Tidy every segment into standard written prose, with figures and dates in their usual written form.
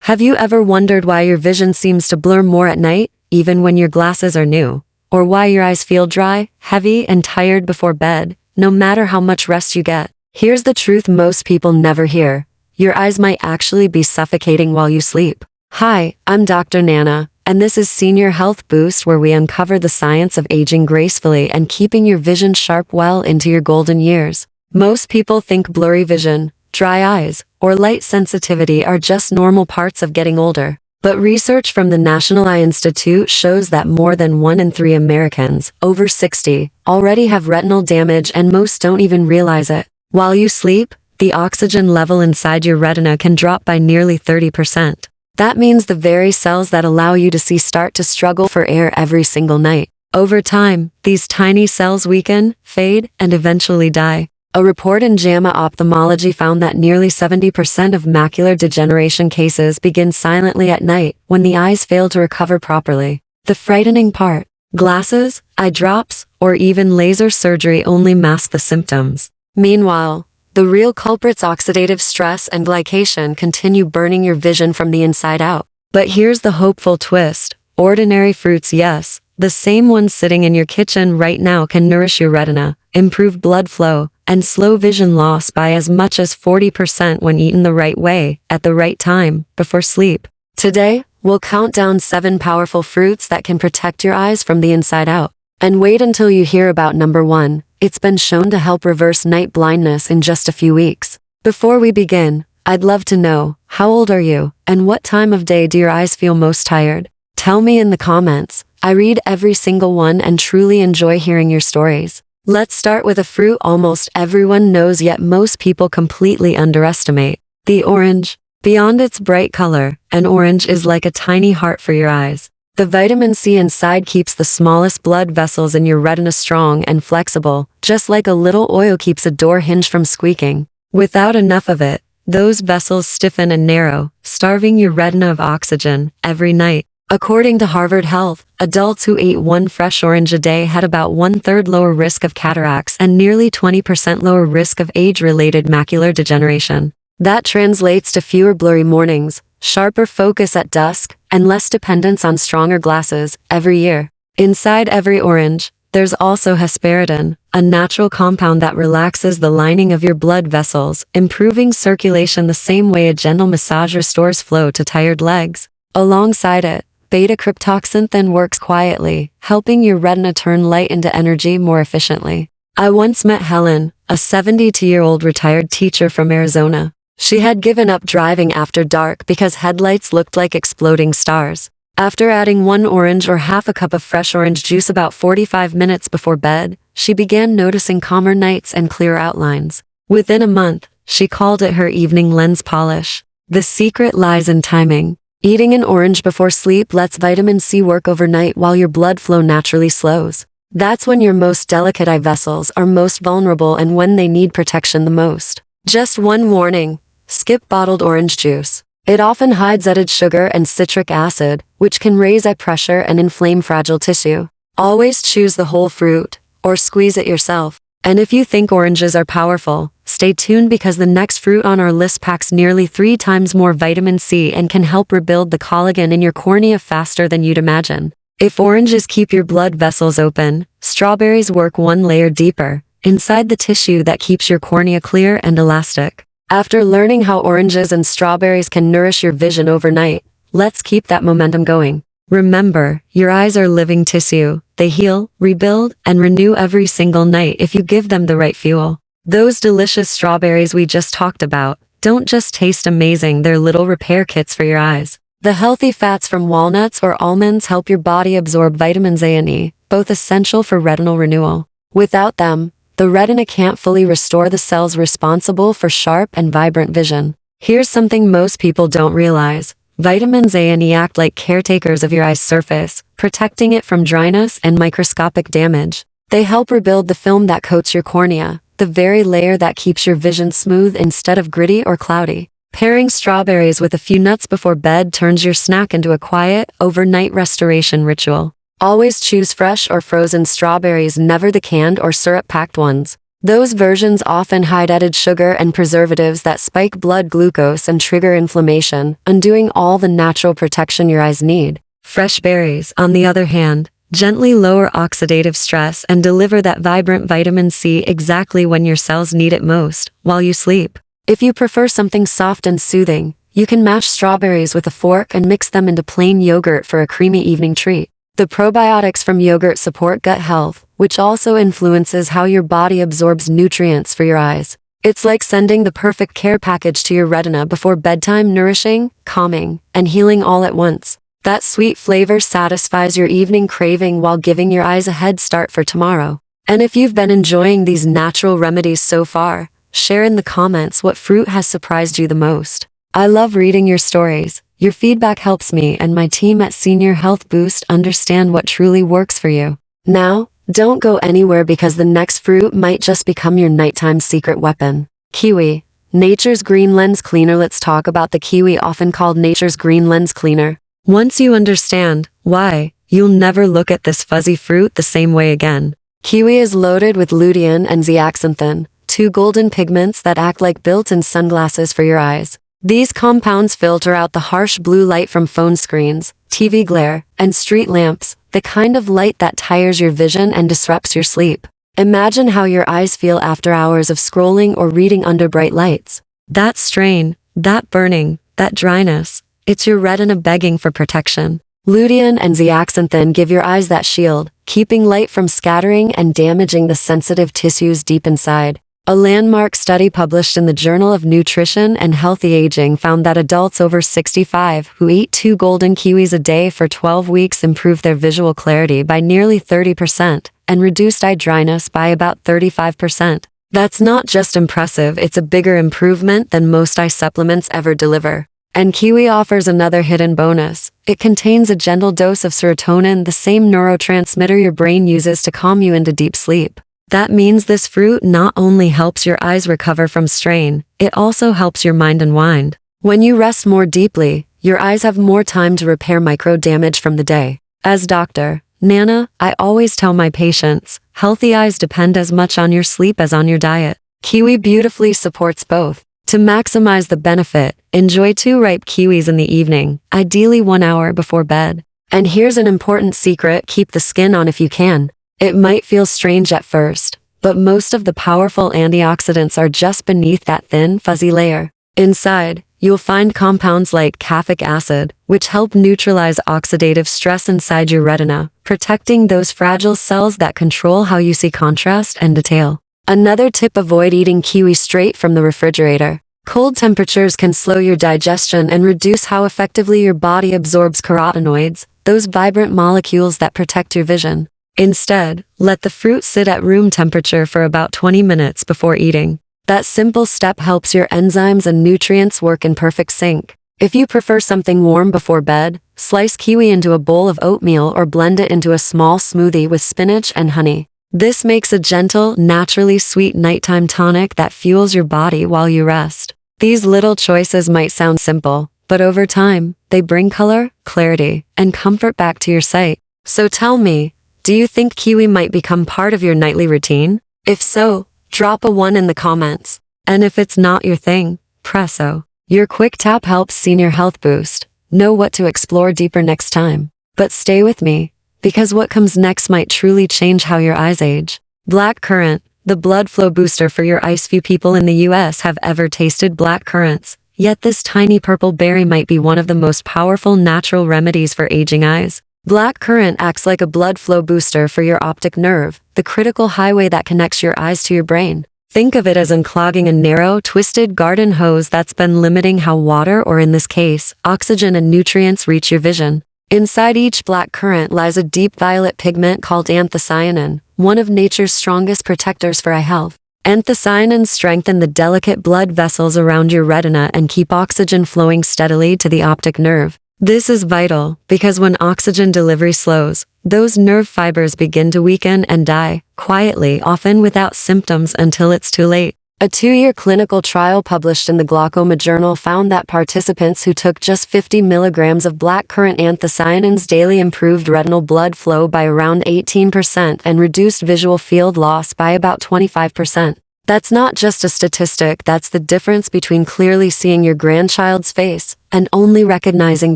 Have you ever wondered why your vision seems to blur more at night, even when your glasses are new? Or why your eyes feel dry, heavy, and tired before bed, no matter how much rest you get? Here's the truth most people never hear. Your eyes might actually be suffocating while you sleep. Hi, I'm Dr. Nana, and this is Senior Health Boost, where we uncover the science of aging gracefully and keeping your vision sharp well into your golden years. Most people think blurry vision, dry eyes, or light sensitivity are just normal parts of getting older. But research from the National Eye Institute shows that more than 1 in 3 Americans, over 60, already have retinal damage, and most don't even realize it. While you sleep, the oxygen level inside your retina can drop by nearly 30%. That means the very cells that allow you to see start to struggle for air every single night. Over time, these tiny cells weaken, fade, and eventually die. A report in JAMA Ophthalmology found that nearly 70% of macular degeneration cases begin silently at night when the eyes fail to recover properly. The frightening part: glasses, eye drops, or even laser surgery only mask the symptoms. Meanwhile, the real culprits, oxidative stress and glycation, continue burning your vision from the inside out. But here's the hopeful twist: ordinary fruits, yes, the same ones sitting in your kitchen right now, can nourish your retina, improve blood flow, and slow vision loss by as much as 40% when eaten the right way, at the right time, before sleep. Today, we'll count down 7 powerful fruits that can protect your eyes from the inside out. And wait until you hear about number 1. It's been shown to help reverse night blindness in just a few weeks. Before we begin, I'd love to know, how old are you, and what time of day do your eyes feel most tired? Tell me in the comments. I read every single one and truly enjoy hearing your stories. Let's start with a fruit almost everyone knows, yet most people completely underestimate: the orange. Beyond its bright color, an orange is like a tiny heart for your eyes. The vitamin C inside keeps the smallest blood vessels in your retina strong and flexible, just like a little oil keeps a door hinge from squeaking. Without enough of it, those vessels stiffen and narrow, starving your retina of oxygen every night. According to Harvard Health, adults who ate 1 fresh orange a day had about 1/3 lower risk of cataracts and nearly 20% lower risk of age-related macular degeneration. That translates to fewer blurry mornings, sharper focus at dusk, and less dependence on stronger glasses every year. Inside every orange, there's also hesperidin, a natural compound that relaxes the lining of your blood vessels, improving circulation the same way a gentle massage restores flow to tired legs. Alongside it, beta-cryptoxanthin then works quietly, helping your retina turn light into energy more efficiently. I once met Helen, a 72-year-old retired teacher from Arizona. She had given up driving after dark because headlights looked like exploding stars. After adding 1 orange or half a cup of fresh orange juice about 45 minutes before bed, she began noticing calmer nights and clearer outlines. Within a month, she called it her evening lens polish. The secret lies in timing. Eating an orange before sleep lets vitamin C work overnight while your blood flow naturally slows. That's when your most delicate eye vessels are most vulnerable and when they need protection the most. Just one warning: skip bottled orange juice. It often hides added sugar and citric acid, which can raise eye pressure and inflame fragile tissue. Always choose the whole fruit, or squeeze it yourself. And if you think oranges are powerful, stay tuned, because the next fruit on our list packs nearly 3 times more vitamin C and can help rebuild the collagen in your cornea faster than you'd imagine. If oranges keep your blood vessels open, strawberries work 1 layer deeper, inside the tissue that keeps your cornea clear and elastic. After learning how oranges and strawberries can nourish your vision overnight, let's keep that momentum going. Remember, your eyes are living tissue. They heal, rebuild, and renew every single night if you give them the right fuel. Those delicious strawberries we just talked about don't just taste amazing, they're little repair kits for your eyes. The healthy fats from walnuts or almonds help your body absorb vitamins A and E, both essential for retinal renewal. Without them, the retina can't fully restore the cells responsible for sharp and vibrant vision. Here's something most people don't realize: vitamins A and E act like caretakers of your eye's surface, protecting it from dryness and microscopic damage. They help rebuild the film that coats your cornea, the very layer that keeps your vision smooth instead of gritty or cloudy. Pairing strawberries with a few nuts before bed turns your snack into a quiet, overnight restoration ritual. Always choose fresh or frozen strawberries, never the canned or syrup-packed ones. Those versions often hide added sugar and preservatives that spike blood glucose and trigger inflammation, undoing all the natural protection your eyes need. Fresh berries, on the other hand, gently lower oxidative stress and deliver that vibrant vitamin C exactly when your cells need it most, while you sleep. If you prefer something soft and soothing, you can mash strawberries with a fork and mix them into plain yogurt for a creamy evening treat. The probiotics from yogurt support gut health, which also influences how your body absorbs nutrients for your eyes. It's like sending the perfect care package to your retina before bedtime, nourishing, calming, and healing all at once. That sweet flavor satisfies your evening craving while giving your eyes a head start for tomorrow. And if you've been enjoying these natural remedies so far, share in the comments what fruit has surprised you the most. I love reading your stories. Your feedback helps me and my team at Senior Health Boost understand what truly works for you. Now, don't go anywhere because the next fruit might just become your nighttime secret weapon. Kiwi, nature's green lens cleaner. Let's talk about the kiwi, often called nature's green lens cleaner. Once you understand why, you'll never look at this fuzzy fruit the same way again. Kiwi is loaded with lutein and zeaxanthin, two golden pigments that act like built-in sunglasses for your eyes. These compounds filter out the harsh blue light from phone screens, TV glare, and street lamps, the kind of light that tires your vision and disrupts your sleep. Imagine how your eyes feel after hours of scrolling or reading under bright lights. That strain, that burning, that dryness, it's your retina begging for protection. Lutein and zeaxanthin give your eyes that shield, keeping light from scattering and damaging the sensitive tissues deep inside. A landmark study published in the Journal of Nutrition and Healthy Aging found that adults over 65 who ate 2 golden kiwis a day for 12 weeks improved their visual clarity by nearly 30% and reduced eye dryness by about 35%. That's not just impressive, it's a bigger improvement than most eye supplements ever deliver. And kiwi offers another hidden bonus. It contains a gentle dose of serotonin, the same neurotransmitter your brain uses to calm you into deep sleep. That means this fruit not only helps your eyes recover from strain, it also helps your mind unwind. When you rest more deeply, your eyes have more time to repair micro damage from the day. As Dr. Nana, I always tell my patients, healthy eyes depend as much on your sleep as on your diet. Kiwi beautifully supports both. To maximize the benefit, enjoy 2 ripe kiwis in the evening, ideally 1 hour before bed. And here's an important secret: keep the skin on if you can. It might feel strange at first, but most of the powerful antioxidants are just beneath that thin, fuzzy layer. Inside, you'll find compounds like caffeic acid, which help neutralize oxidative stress inside your retina, protecting those fragile cells that control how you see contrast and detail. Another tip: avoid eating kiwi straight from the refrigerator. Cold temperatures can slow your digestion and reduce how effectively your body absorbs carotenoids, those vibrant molecules that protect your vision. Instead, let the fruit sit at room temperature for about 20 minutes before eating. That simple step helps your enzymes and nutrients work in perfect sync. If you prefer something warm before bed, slice kiwi into a bowl of oatmeal or blend it into a small smoothie with spinach and honey. This makes a gentle, naturally sweet nighttime tonic that fuels your body while you rest. These little choices might sound simple, but over time, they bring color, clarity, and comfort back to your sight. So tell me, do you think kiwi might become part of your nightly routine? If so, drop a 1 in the comments. And if it's not your thing, press O. Your quick tap helps Senior Health Boost know what to explore deeper next time. But stay with me, because what comes next might truly change how your eyes age. Black currant, the blood flow booster for your eyes. Few people in the US have ever tasted black currants, yet this tiny purple berry might be one of the most powerful natural remedies for aging eyes. Black currant acts like a blood flow booster for your optic nerve, the critical highway that connects your eyes to your brain. Think of it as unclogging a narrow, twisted garden hose that's been limiting how water, or in this case, oxygen and nutrients, reach your vision. Inside each black currant lies a deep violet pigment called anthocyanin, one of nature's strongest protectors for eye health. Anthocyanins strengthen the delicate blood vessels around your retina and keep oxygen flowing steadily to the optic nerve. This is vital because when oxygen delivery slows, those nerve fibers begin to weaken and die, quietly, often without symptoms until it's too late. A 2-year clinical trial published in the Glaucoma Journal found that participants who took just 50 milligrams of blackcurrant anthocyanins daily improved retinal blood flow by around 18% and reduced visual field loss by about 25%. That's not just a statistic, that's the difference between clearly seeing your grandchild's face and only recognizing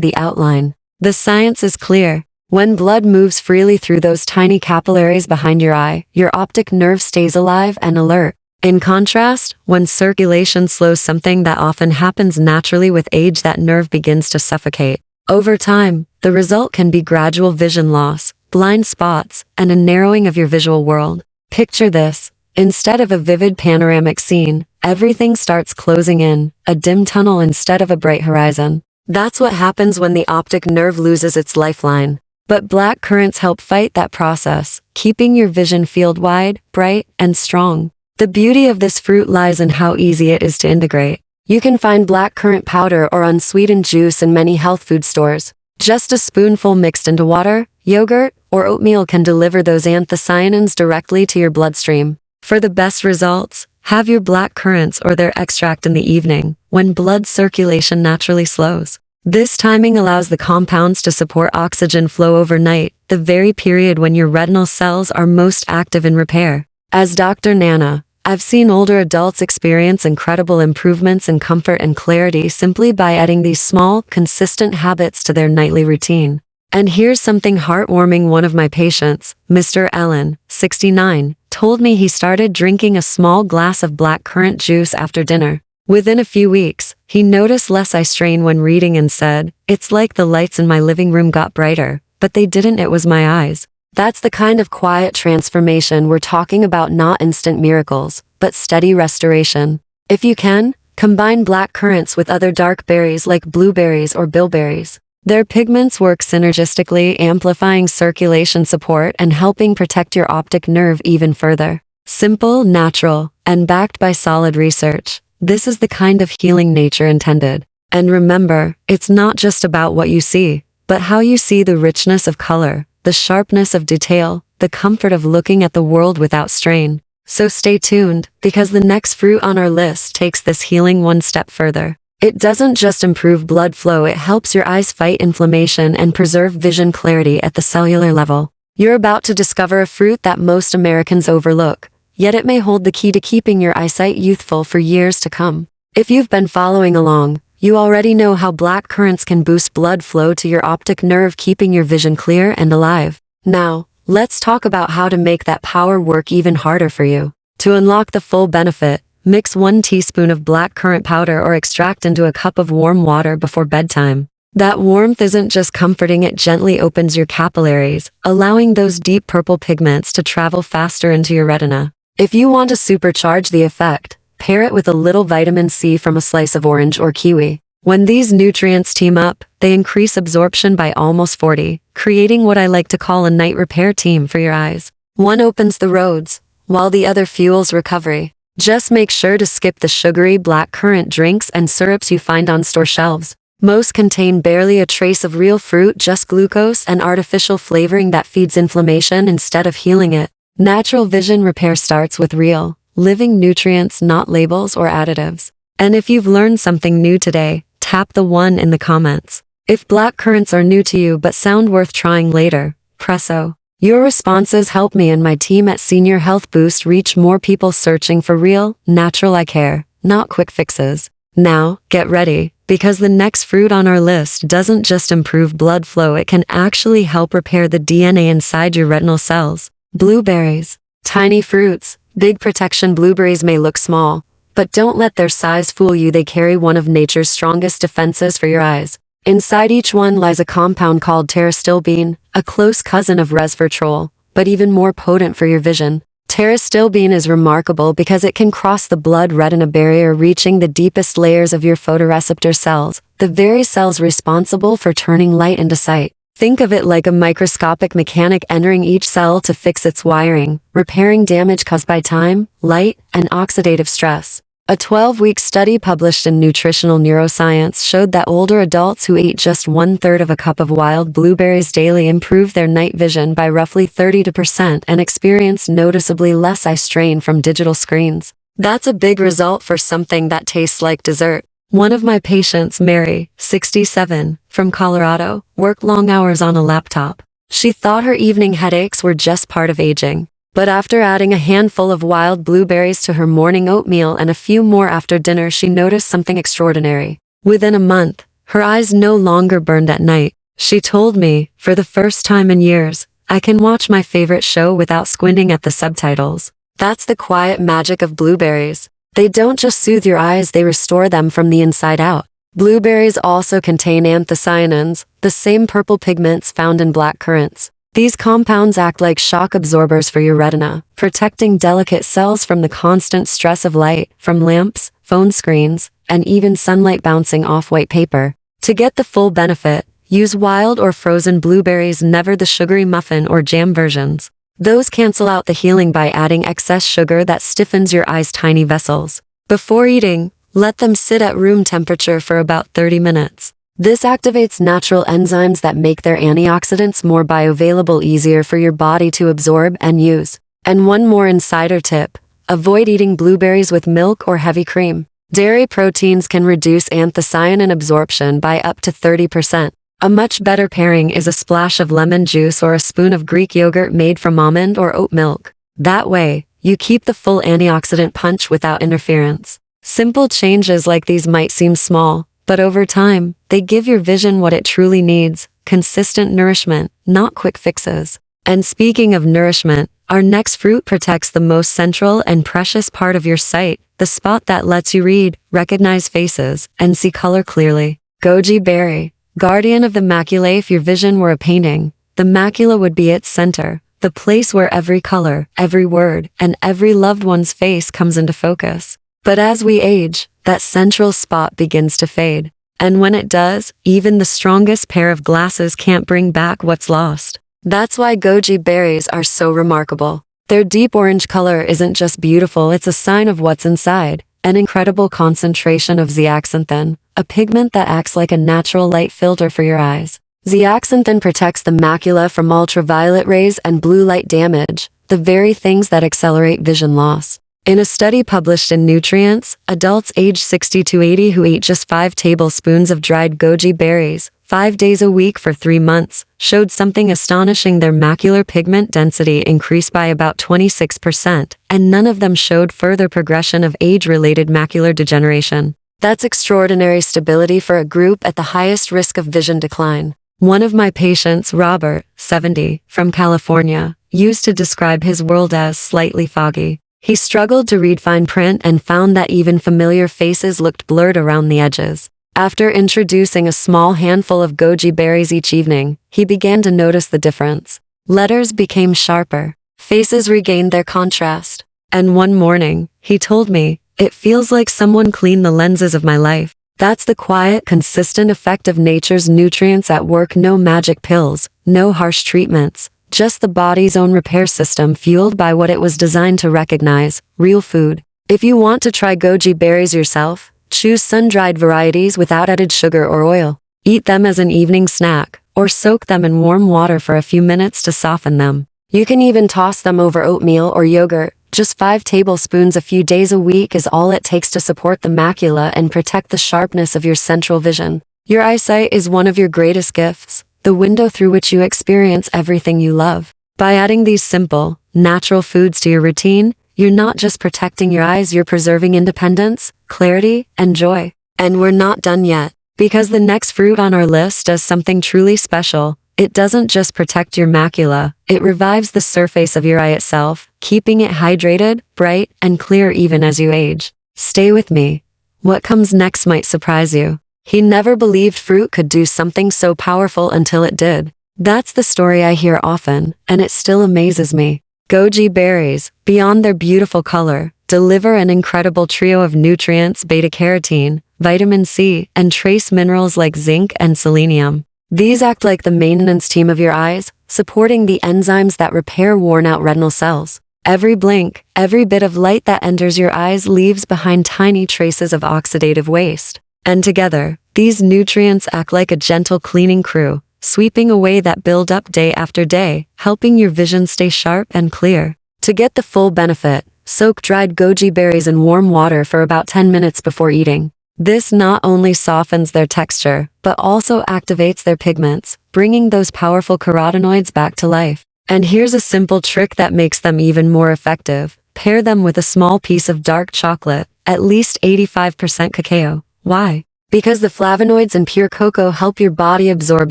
the outline. The science is clear. When blood moves freely through those tiny capillaries behind your eye, your optic nerve stays alive and alert. In contrast, when circulation slows, something that often happens naturally with age, that nerve begins to suffocate. Over time, the result can be gradual vision loss, blind spots, and a narrowing of your visual world. Picture this. Instead of a vivid panoramic scene, everything starts closing in, a dim tunnel instead of a bright horizon. That's what happens when the optic nerve loses its lifeline. But black currants help fight that process, keeping your vision field wide, bright, and strong. The beauty of this fruit lies in how easy it is to integrate. You can find blackcurrant powder or unsweetened juice in many health food stores. Just a spoonful mixed into water, yogurt, or oatmeal can deliver those anthocyanins directly to your bloodstream. For the best results, have your black currants or their extract in the evening, when blood circulation naturally slows. This timing allows the compounds to support oxygen flow overnight, the very period when your retinal cells are most active in repair. As Dr. Nana, I've seen older adults experience incredible improvements in comfort and clarity simply by adding these small, consistent habits to their nightly routine. And here's something heartwarming. One of my patients, Mr. Allen, 69, told me he started drinking a small glass of blackcurrant juice after dinner. Within a few weeks, he noticed less eye strain when reading and said, "It's like the lights in my living room got brighter, but they didn't, it was my eyes." That's the kind of quiet transformation we're talking about, not instant miracles, but steady restoration. If you can, combine black currants with other dark berries like blueberries or bilberries. Their pigments work synergistically, amplifying circulation support and helping protect your optic nerve even further. Simple, natural, and backed by solid research. This is the kind of healing nature intended. And remember, it's not just about what you see, but how you see: the richness of color, the sharpness of detail, the comfort of looking at the world without strain. So stay tuned, because the next fruit on our list takes this healing one step further. It doesn't just improve blood flow, it helps your eyes fight inflammation and preserve vision clarity at the cellular level. You're about to discover a fruit that most Americans overlook, yet it may hold the key to keeping your eyesight youthful for years to come. If you've been following along, you already know how black currants can boost blood flow to your optic nerve, keeping your vision clear and alive. Now, let's talk about how to make that power work even harder for you. To unlock the full benefit, mix 1 teaspoon of blackcurrant powder or extract into a cup of warm water before bedtime. That warmth isn't just comforting, it gently opens your capillaries, allowing those deep purple pigments to travel faster into your retina. If you want to supercharge the effect, pair it with a little vitamin C from a slice of orange or kiwi. When these nutrients team up, they increase absorption by almost 40, creating what I like to call a night repair team for your eyes. One opens the roads, while the other fuels recovery. Just make sure to skip the sugary blackcurrant drinks and syrups you find on store shelves. Most contain barely a trace of real fruit, just glucose and artificial flavoring that feeds inflammation instead of healing it. Natural vision repair starts with real, living nutrients, not labels or additives. And if you've learned something new today, tap the 1 in the comments. If blackcurrants are new to you but sound worth trying later, press O. Your responses help me and my team at Senior Health Boost reach more people searching for real, natural eye care, not quick fixes. Now, get ready, because the next fruit on our list doesn't just improve blood flow, it can actually help repair the DNA inside your retinal cells. Blueberries. Tiny fruits, big protection. Blueberries may look small, but don't let their size fool you. They carry one of nature's strongest defenses for your eyes. Inside each one lies a compound called pteristilbene, a close cousin of resveratrol, but even more potent for your vision. Pteristilbene is remarkable because it can cross the blood-retina barrier, reaching the deepest layers of your photoreceptor cells, the very cells responsible for turning light into sight. Think of it like a microscopic mechanic entering each cell to fix its wiring, repairing damage caused by time, light, and oxidative stress. A 12-week study published in Nutritional Neuroscience showed that older adults who ate just 1/3 of a cup of wild blueberries daily improved their night vision by roughly 30% and experienced noticeably less eye strain from digital screens. That's a big result for something that tastes like dessert. One of my patients, Mary, 67, from Colorado, worked long hours on a laptop. She thought her evening headaches were just part of aging. But after adding a handful of wild blueberries to her morning oatmeal and a few more after dinner, she noticed something extraordinary. Within a month, her eyes no longer burned at night. She told me, for the first time in years, I can watch my favorite show without squinting at the subtitles. That's the quiet magic of blueberries. They don't just soothe your eyes, they restore them from the inside out. Blueberries also contain anthocyanins, the same purple pigments found in black currants. These compounds act like shock absorbers for your retina, protecting delicate cells from the constant stress of light, from lamps, phone screens, and even sunlight bouncing off white paper. To get the full benefit, use wild or frozen blueberries, never the sugary muffin or jam versions. Those cancel out the healing by adding excess sugar that stiffens your eyes' tiny vessels. Before eating, let them sit at room temperature for about 30 minutes. This activates natural enzymes that make their antioxidants more bioavailable, easier for your body to absorb and use. And one more insider tip: avoid eating blueberries with milk or heavy cream. Dairy proteins can reduce anthocyanin absorption by up to 30%. A much better pairing is a splash of lemon juice or a spoon of Greek yogurt made from almond or oat milk. That way, you keep the full antioxidant punch without interference. Simple changes like these might seem small, but over time, they give your vision what it truly needs: consistent nourishment, not quick fixes. And speaking of nourishment, our next fruit protects the most central and precious part of your sight, the spot that lets you read, recognize faces, and see color clearly. Goji berry, guardian of the macula. If your vision were a painting, the macula would be its center, the place where every color, every word, and every loved one's face comes into focus. But as we age, that central spot begins to fade. And when it does, even the strongest pair of glasses can't bring back what's lost. That's why goji berries are so remarkable. Their deep orange color isn't just beautiful, it's a sign of what's inside: an incredible concentration of zeaxanthin, a pigment that acts like a natural light filter for your eyes. Zeaxanthin protects the macula from ultraviolet rays and blue light damage, the very things that accelerate vision loss. In a study published in Nutrients, adults aged 60 to 80 who ate just 5 tablespoons of dried goji berries, 5 days a week for 3 months, showed something astonishing: their macular pigment density increased by about 26%, and none of them showed further progression of age-related macular degeneration. That's extraordinary stability for a group at the highest risk of vision decline. One of my patients, Robert, 70, from California, used to describe his world as slightly foggy. He struggled to read fine print and found that even familiar faces looked blurred around the edges. After introducing a small handful of goji berries each evening, he began to notice the difference. Letters became sharper. Faces regained their contrast. And one morning, he told me, "It feels like someone cleaned the lenses of my life." That's the quiet, consistent effect of nature's nutrients at work. No magic pills, no harsh treatments. Just the body's own repair system fueled by what it was designed to recognize: real food. If you want to try goji berries yourself, choose sun-dried varieties without added sugar or oil. Eat them as an evening snack, or soak them in warm water for a few minutes to soften them. You can even toss them over oatmeal or yogurt. Just 5 tablespoons a few days a week is all it takes to support the macula and protect the sharpness of your central vision. Your eyesight is one of your greatest gifts, the window through which you experience everything you love. By adding these simple, natural foods to your routine, you're not just protecting your eyes, you're preserving independence, clarity, and joy. And we're not done yet, because the next fruit on our list does something truly special. It doesn't just protect your macula, it revives the surface of your eye itself, keeping it hydrated, bright, and clear even as you age. Stay with me. What comes next might surprise you. He never believed fruit could do something so powerful until it did. That's the story I hear often, and it still amazes me. Goji berries, beyond their beautiful color, deliver an incredible trio of nutrients: beta-carotene, vitamin C, and trace minerals like zinc and selenium. These act like the maintenance team of your eyes, supporting the enzymes that repair worn-out retinal cells. Every blink, every bit of light that enters your eyes leaves behind tiny traces of oxidative waste. And together, these nutrients act like a gentle cleaning crew, sweeping away that build-up day after day, helping your vision stay sharp and clear. To get the full benefit, Soak dried goji berries in warm water for about 10 minutes before eating. This not only softens their texture, but also activates their pigments, bringing those powerful carotenoids back to life. And here's a simple trick that makes them even more effective. Pair them with a small piece of dark chocolate, at least 85% cacao. Why? Because the flavonoids in pure cocoa help your body absorb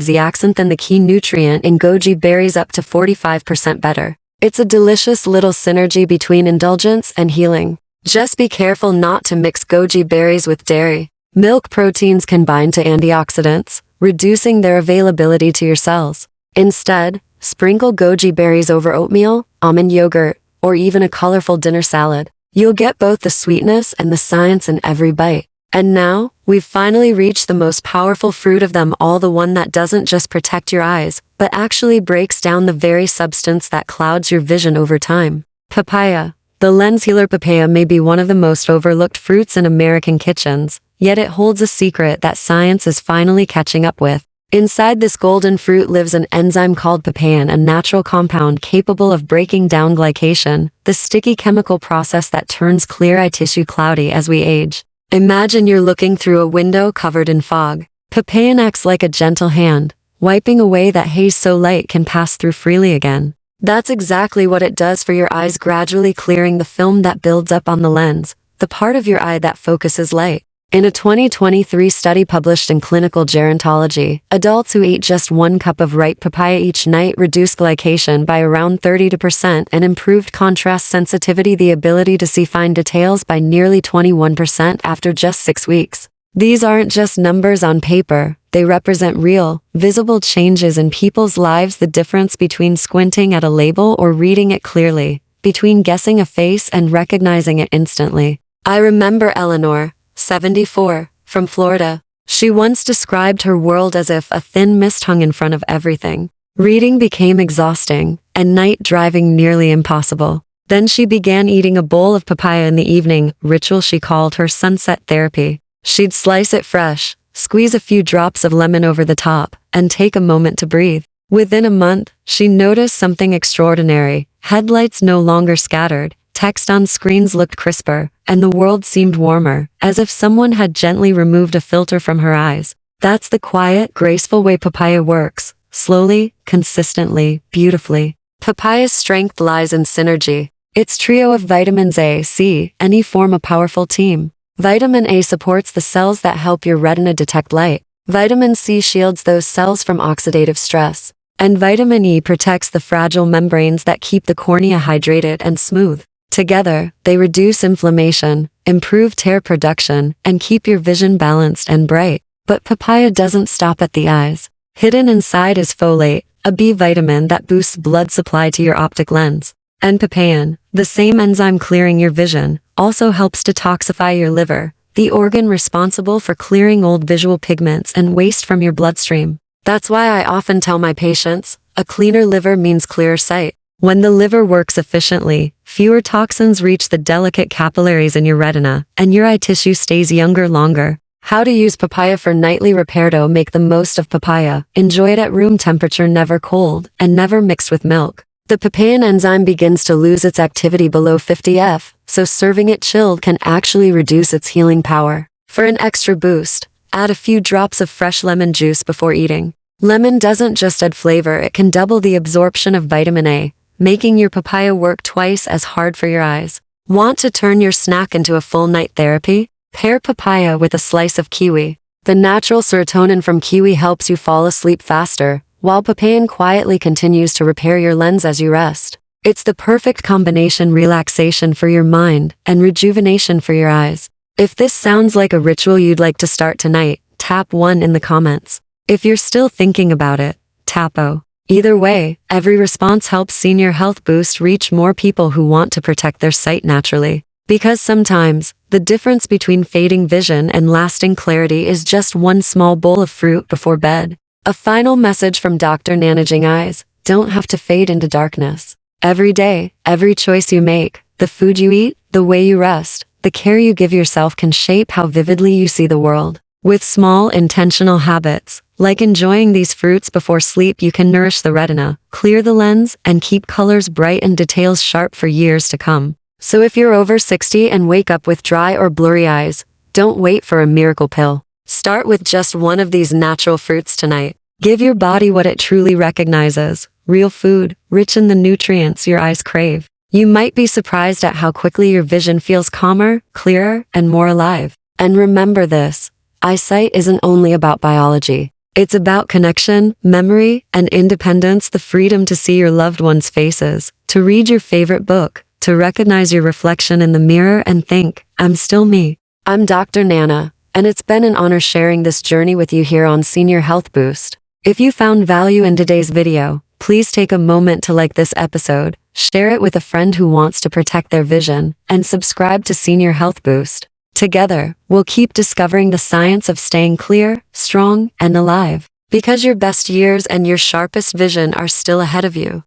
zeaxanthin, the key nutrient in goji berries, up to 45% better. It's a delicious little synergy between indulgence and healing. Just be careful not to mix goji berries with dairy. Milk proteins can bind to antioxidants, reducing their availability to your cells. Instead, sprinkle goji berries over oatmeal, almond yogurt, or even a colorful dinner salad. You'll get both the sweetness and the science in every bite. And now, we've finally reached the most powerful fruit of them all, the one that doesn't just protect your eyes, but actually breaks down the very substance that clouds your vision over time. Papaya. The lens healer papaya may be one of the most overlooked fruits in American kitchens, yet it holds a secret that science is finally catching up with. Inside this golden fruit lives an enzyme called papain, a natural compound capable of breaking down glycation, the sticky chemical process that turns clear eye tissue cloudy as we age. Imagine you're looking through a window covered in fog. Papain acts like a gentle hand, wiping away that haze so light can pass through freely again. That's exactly what it does for your eyes, gradually clearing the film that builds up on the lens, the part of your eye that focuses light. In a 2023 study published in Clinical Gerontology, adults who ate just 1 cup of ripe papaya each night reduced glycation by around 30% and improved contrast sensitivity, the ability to see fine details, by nearly 21% after just 6 weeks. These aren't just numbers on paper, they represent real, visible changes in people's lives, the difference between squinting at a label or reading it clearly, between guessing a face and recognizing it instantly. I remember Eleanor, 74, from Florida. She once described her world as if a thin mist hung in front of everything. Reading became exhausting, and night driving nearly impossible. Then she began eating a bowl of papaya in the evening, ritual she called her sunset therapy. She'd slice it fresh, squeeze a few drops of lemon over the top, and take a moment to breathe. Within a month, she noticed something extraordinary. Headlights no longer scattered, text on screens looked crisper, and the world seemed warmer, as if someone had gently removed a filter from her eyes. That's the quiet, graceful way papaya works. Slowly, consistently, beautifully. Papaya's strength lies in synergy. Its trio of vitamins A, C, and E form a powerful team. Vitamin A supports the cells that help your retina detect light. Vitamin C shields those cells from oxidative stress. And vitamin E protects the fragile membranes that keep the cornea hydrated and smooth. Together, they reduce inflammation, improve tear production, and keep your vision balanced and bright. But papaya doesn't stop at the eyes. Hidden inside is folate, a B vitamin that boosts blood supply to your optic lens. And papain, the same enzyme clearing your vision, also helps detoxify your liver, the organ responsible for clearing old visual pigments and waste from your bloodstream. That's why I often tell my patients, a cleaner liver means clearer sight. When the liver works efficiently, fewer toxins reach the delicate capillaries in your retina, and your eye tissue stays younger longer. How to use papaya for nightly repair. Make the most of papaya. Enjoy it at room temperature, never cold, and never mixed with milk. The papain enzyme begins to lose its activity below 50 F, so serving it chilled can actually reduce its healing power. For an extra boost, add a few drops of fresh lemon juice before eating. Lemon doesn't just add flavor, it can double the absorption of vitamin A, making your papaya work twice as hard for your eyes. Want to turn your snack into a full night therapy? Pair papaya with a slice of kiwi. The natural serotonin from kiwi helps you fall asleep faster, while papain quietly continues to repair your lens as you rest. It's the perfect combination: relaxation for your mind and rejuvenation for your eyes. If this sounds like a ritual you'd like to start tonight, tap 1 in the comments. If you're still thinking about it, tap O. Either way, every response helps Senior Health Boost reach more people who want to protect their sight naturally. Because sometimes, the difference between fading vision and lasting clarity is just one small bowl of fruit before bed. A final message from Dr. Managing Eyes: don't have to fade into darkness. Every day, every choice you make, the food you eat, the way you rest, the care you give yourself can shape how vividly you see the world. With small, intentional habits, like enjoying these fruits before sleep, you can nourish the retina, clear the lens, and keep colors bright and details sharp for years to come. So if you're over 60 and wake up with dry or blurry eyes, don't wait for a miracle pill. Start with just one of these natural fruits tonight. Give your body what it truly recognizes: real food, rich in the nutrients your eyes crave. You might be surprised at how quickly your vision feels calmer, clearer, and more alive. And remember this: eyesight isn't only about biology. It's about connection, memory, and independence, the freedom to see your loved ones' faces, to read your favorite book, to recognize your reflection in the mirror and think, I'm still me. I'm Dr. Nana, and it's been an honor sharing this journey with you here on Senior Health Boost. If you found value in today's video, please take a moment to like this episode, share it with a friend who wants to protect their vision, and subscribe to Senior Health Boost. Together, we'll keep discovering the science of staying clear, strong, and alive, because your best years and your sharpest vision are still ahead of you.